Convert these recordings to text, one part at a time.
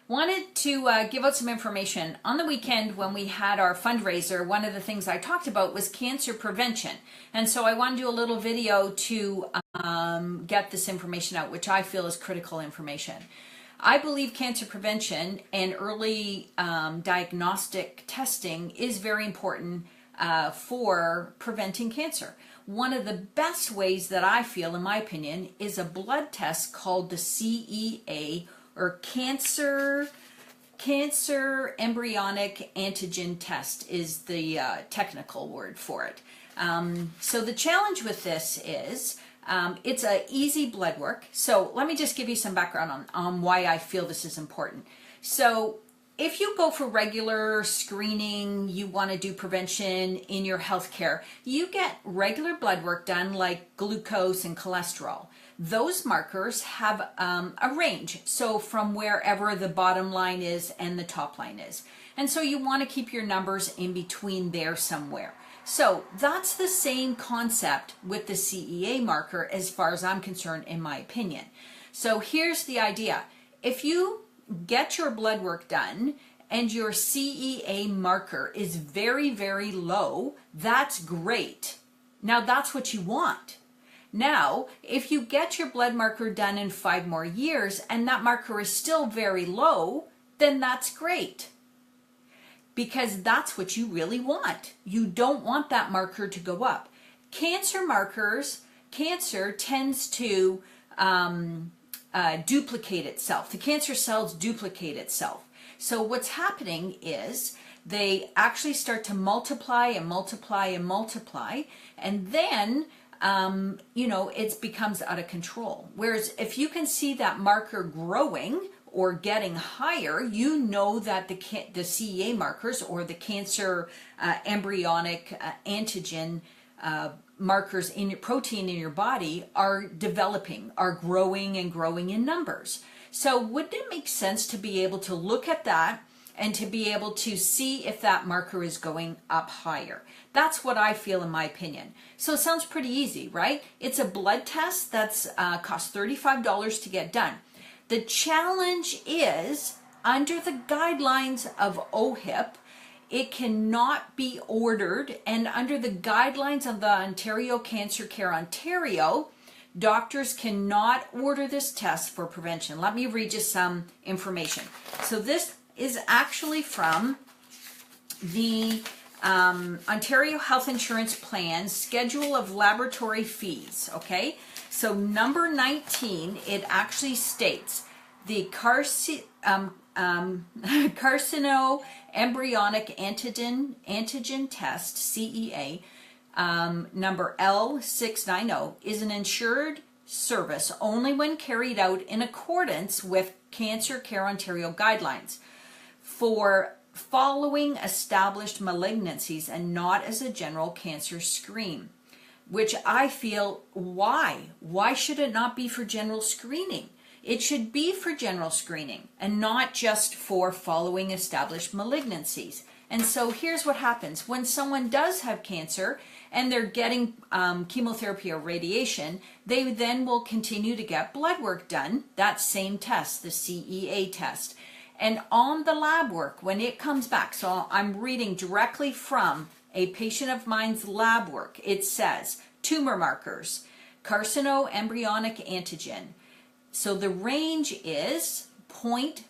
Wanted to give out some information. On the weekend when we had our fundraiser, one of the things I talked about was cancer prevention. And so I want to do a little video to get this information out, which I feel is critical information. I believe cancer prevention and early diagnostic testing is very important for preventing cancer. One of the best ways that I feel, in my opinion, is a blood test called the CEA, or cancer embryonic antigen test is the technical word for it. So the challenge with this is it's an easy blood work. So let me just give you some background on why I feel this is important. So if you go for regular screening, you want to do prevention in your healthcare, you get regular blood work done like glucose and cholesterol. Those markers have a range, so from wherever the bottom line is and the top line is. And so you want to keep your numbers in between there somewhere. So that's the same concept with the CEA marker as far as I'm concerned, in my opinion. So here's the idea. If you get your blood work done and your CEA marker is very, very low, that's great. Now that's what you want. Now, if you get your blood marker done in 5 more years and that marker is still very low, then that's great. Because that's what you really want. You don't want that marker to go up. Cancer markers, cancer tends to duplicate itself. The cancer cells duplicate itself. So what's happening is they actually start to multiply and multiply and multiply, and then it becomes out of control. Whereas if you can see that marker growing or getting higher, you know that the CEA markers, or the cancer embryonic antigen markers in your protein in your body, are developing, are growing and growing in numbers. So wouldn't it make sense to be able to look at that and to be able to see if that marker is going up higher? That's what I feel, in my opinion. So it sounds pretty easy, right? It's a blood test that's costs $35 to get done. The challenge is, under the guidelines of OHIP, it cannot be ordered, and under the guidelines of the Ontario Cancer Care Ontario, doctors cannot order this test for prevention. Let me read you some information. So this is actually from the Ontario Health Insurance Plan Schedule of Laboratory Fees, okay? So number 19, it actually states the carcino embryonic antigen test, CEA, number L690, is an insured service only when carried out in accordance with Cancer Care Ontario guidelines for following established malignancies and not as a general cancer screen. Which I feel, why should it not be for general screening? It should be for general screening and not just for following established malignancies. And so here's what happens when someone does have cancer and they're getting chemotherapy or radiation. They then will continue to get blood work done, that same test, the CEA test. And on the lab work, when it comes back, so I'm reading directly from a patient of mine's lab work, it says tumor markers, carcinoembryonic antigen. So the range is 0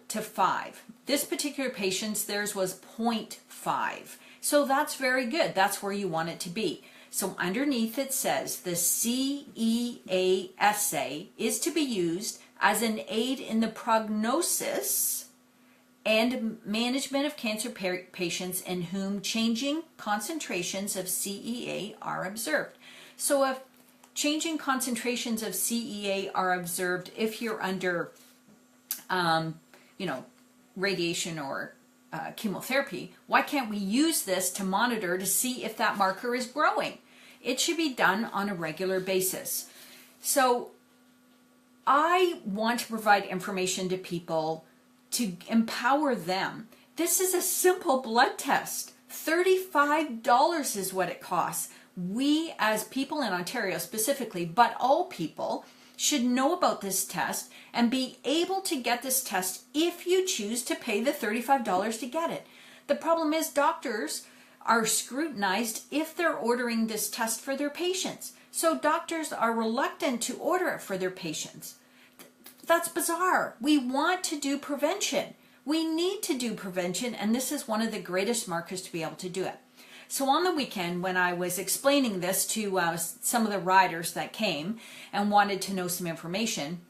to 5. This particular patient's, theirs was 0.5. So that's very good. That's where you want it to be. So underneath it says the CEA assay is to be used as an aid in the prognosis and management of cancer patients in whom changing concentrations of CEA are observed. So if changing concentrations of CEA are observed if you're under, radiation or chemotherapy, why can't we use this to monitor to see if that marker is growing? It should be done on a regular basis. So I want to provide information to people to empower them. This is a simple blood test. $35 is what it costs. We as people in Ontario specifically, but all people, should know about this test and be able to get this test if you choose to pay the $35 to get it. The problem is doctors are scrutinized if they're ordering this test for their patients. So doctors are reluctant to order it for their patients. That's bizarre. We want to do prevention. We need to do prevention, and this is one of the greatest markers to be able to do it. So on the weekend, when I was explaining this to some of the riders that came and wanted to know some information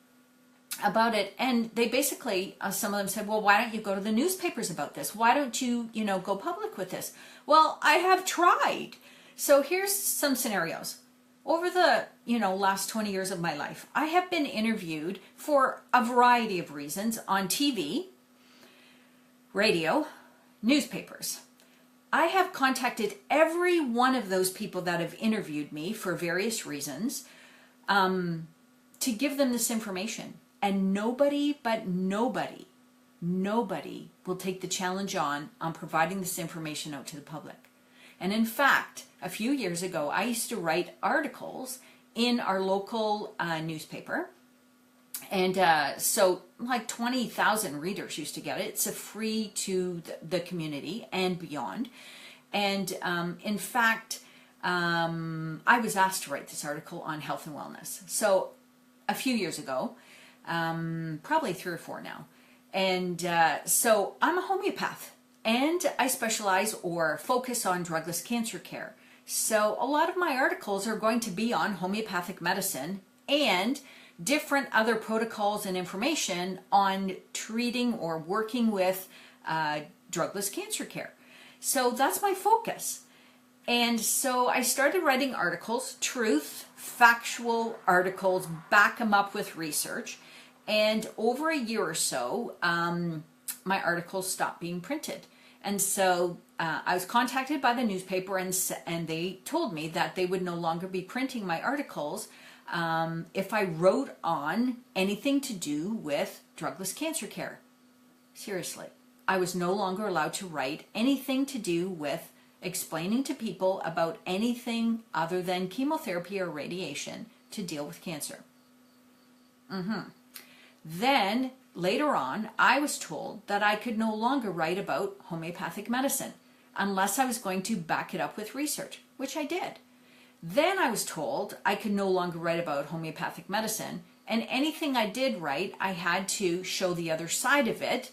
about it, and they basically, some of them said, well, why don't you go to the newspapers about this? Why don't you, go public with this? Well, I have tried. So here's some scenarios. Over the, last 20 years of my life, I have been interviewed for a variety of reasons on TV, radio, newspapers. I have contacted every one of those people that have interviewed me for various reasons to give them this information. And nobody will take the challenge on providing this information out to the public. And in fact, a few years ago, I used to write articles in our local newspaper. And so like 20,000 readers used to get it. It's a free to the community and beyond. And in fact, I was asked to write this article on health and wellness. So a few years ago, probably 3 or 4 now. And so I'm a homeopath, and I specialize or focus on drugless cancer care. So a lot of my articles are going to be on homeopathic medicine and different other protocols and information on treating or working with drugless cancer care. So that's my focus. And so I started writing articles, truth, factual articles, back them up with research. And over a year or so, my articles stopped being printed. And so I was contacted by the newspaper, and they told me that they would no longer be printing my articles if I wrote on anything to do with drugless cancer care. Seriously, I was no longer allowed to write anything to do with explaining to people about anything other than chemotherapy or radiation to deal with cancer. Then later on, I was told that I could no longer write about homeopathic medicine unless I was going to back it up with research, which I did. Then I was told I could no longer write about homeopathic medicine, and anything I did write, I had to show the other side of it,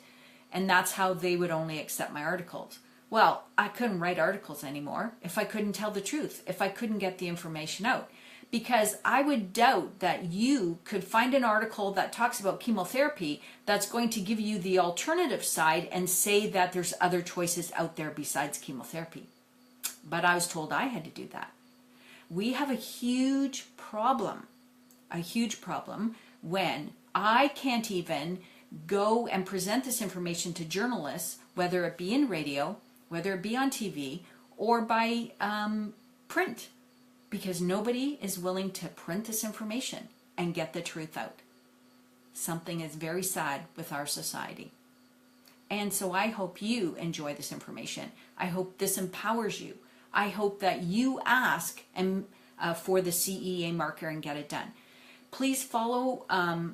and that's how they would only accept my articles. Well, I couldn't write articles anymore if I couldn't tell the truth, if I couldn't get the information out. Because I would doubt that you could find an article that talks about chemotherapy that's going to give you the alternative side and say that there's other choices out there besides chemotherapy. But I was told I had to do that. We have a huge problem when I can't even go and present this information to journalists, whether it be in radio, whether it be on TV, or by print. Because nobody is willing to print this information and get the truth out. Something is very sad with our society. And so I hope you enjoy this information. I hope this empowers you. I hope that you ask for the CEA marker and get it done. Please follow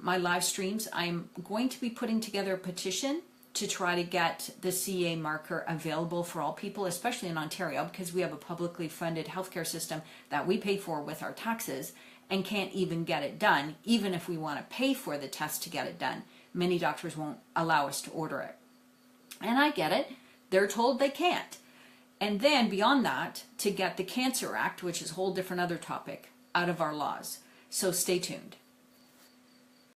my live streams. I'm going to be putting together a petition to try to get the CEA marker available for all people, especially in Ontario, because we have a publicly funded healthcare system that we pay for with our taxes and can't even get it done, even if we want to pay for the test to get it done. Many doctors won't allow us to order it. And I get it. They're told they can't. And then beyond that, to get the Cancer Act, which is a whole different other topic, out of our laws. So stay tuned.